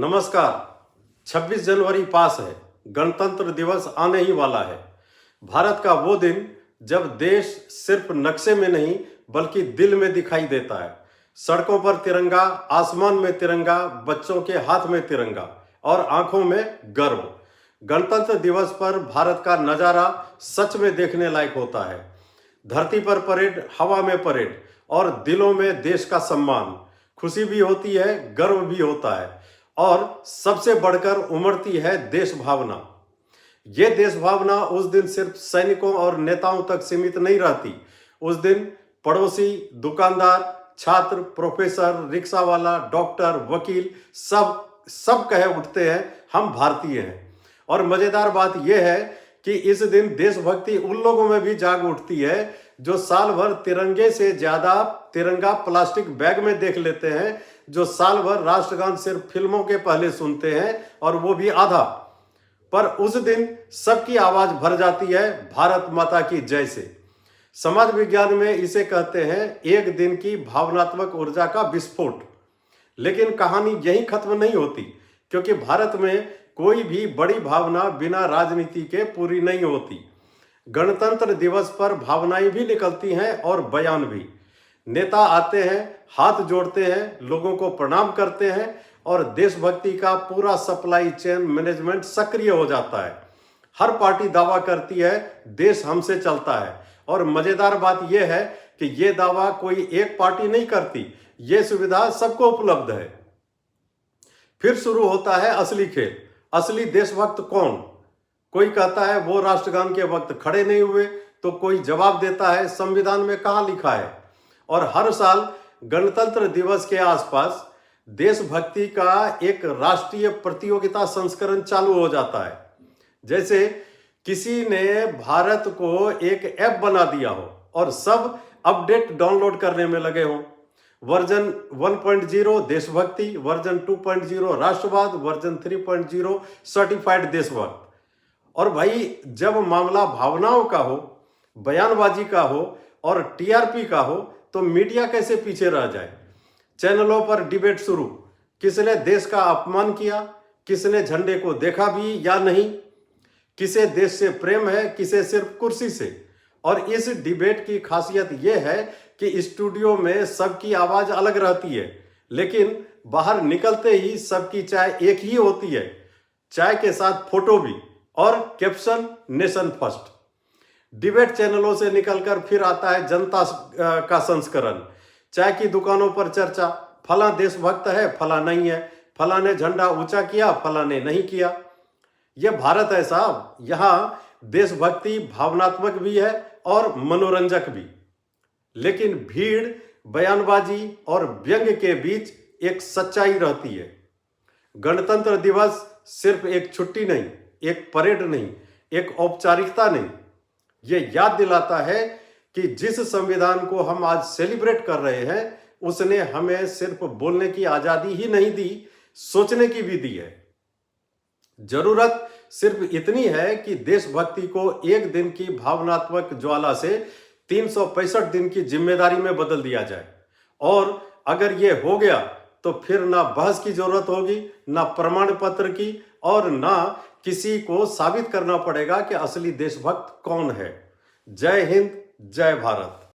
नमस्कार। 26 जनवरी पास है। गणतंत्र दिवस आने ही वाला है। भारत का वो दिन जब देश सिर्फ नक्शे में नहीं बल्कि दिल में दिखाई देता है। सड़कों पर तिरंगा, आसमान में तिरंगा, बच्चों के हाथ में तिरंगा और आंखों में गर्व। गणतंत्र दिवस पर भारत का नजारा सच में देखने लायक होता है। धरती पर परेड, हवा में परेड और दिलों में देश का सम्मान। खुशी भी होती है, गर्व भी होता है और सबसे बढ़कर उमड़ती है देश भावना। ये देश भावना उस दिन सिर्फ सैनिकों और नेताओं तक सीमित नहीं रहती। उस दिन पड़ोसी, दुकानदार, छात्र, प्रोफेसर, रिक्शा वाला, डॉक्टर, वकील सब कहे उठते हैं हम भारतीय हैं। और मजेदार बात यह है कि इस दिन देशभक्ति उन लोगों में भी जाग उठती है जो साल भर तिरंगे से ज्यादा तिरंगा प्लास्टिक बैग में देख लेते हैं, जो साल भर राष्ट्रगान सिर्फ फिल्मों के पहले सुनते हैं और वो भी आधा। पर उस दिन सबकी आवाज भर जाती है भारत माता की जय से। समाज विज्ञान में इसे कहते हैं एक दिन की भावनात्मक ऊर्जा का विस्फोट। लेकिन कहानी यहीं खत्म नहीं होती, क्योंकि भारत में कोई भी बड़ी भावना बिना राजनीति के पूरी नहीं होती। गणतंत्र दिवस पर भावनाएं भी निकलती हैं और बयान भी। नेता आते हैं, हाथ जोड़ते हैं, लोगों को प्रणाम करते हैं और देशभक्ति का पूरा सप्लाई चेन मैनेजमेंट सक्रिय हो जाता है। हर पार्टी दावा करती है देश हमसे चलता है, और मजेदार बात यह है कि यह दावा कोई एक पार्टी नहीं करती, यह सुविधा सबको उपलब्ध है। फिर शुरू होता है असली खेल। असली देशभक्त कौन? कोई कहता है वो राष्ट्रगान के वक्त खड़े नहीं हुए, तो कोई जवाब देता है संविधान में कहां लिखा है। और हर साल गणतंत्र दिवस के आसपास देशभक्ति का एक राष्ट्रीय प्रतियोगिता संस्करण चालू हो जाता है। जैसे किसी ने भारत को एक ऐप बना दिया हो और सब अपडेट डाउनलोड करने में लगे हों। वर्जन 1.0 देशभक्ति, वर्जन 2.0 राष्ट्रवाद, वर्जन 3.0 सर्टिफाइड देशभक्त। और भाई जब मामला भावनाओं का हो, बयानबाजी का हो और टीआरपी का हो, तो मीडिया कैसे पीछे रह जाए। चैनलों पर डिबेट शुरू। किसने देश का अपमान किया, किसने झंडे को देखा भी या नहीं, किसे देश से प्रेम है, किसे सिर्फ कुर्सी से। और इस डिबेट की खासियत यह है कि स्टूडियो में सबकी आवाज अलग रहती है, लेकिन बाहर निकलते ही सबकी चाय एक ही होती है। चाय के साथ फोटो भी और कैप्शन नेशन फर्स्ट। डिबेट चैनलों से निकलकर फिर आता है जनता का संस्करण। चाय की दुकानों पर चर्चा, फला देशभक्त है, फला नहीं है, फला ने झंडा ऊंचा किया, फला ने नहीं किया। यह भारत है साहब। यहाँ देशभक्ति भावनात्मक भी है और मनोरंजक भी। लेकिन भीड़, बयानबाजी और व्यंग्य के बीच एक सच्चाई रहती है। गणतंत्र दिवस सिर्फ एक छुट्टी नहीं, एक परेड नहीं, एक औपचारिकता नहीं। यह याद दिलाता है कि जिस संविधान को हम आज सेलिब्रेट कर रहे हैं, उसने हमें सिर्फ बोलने की आजादी ही नहीं दी, सोचने की भी दी है। जरूरत सिर्फ इतनी है कि देशभक्ति को एक दिन की भावनात्मक ज्वाला से 365 दिन की जिम्मेदारी में बदल दिया जाए। और अगर यह हो गया तो फिर ना बहस की जरूरत होगी, ना प्रमाण पत्र की, और ना किसी को साबित करना पड़ेगा कि असली देशभक्त कौन है। जय हिंद, जय भारत।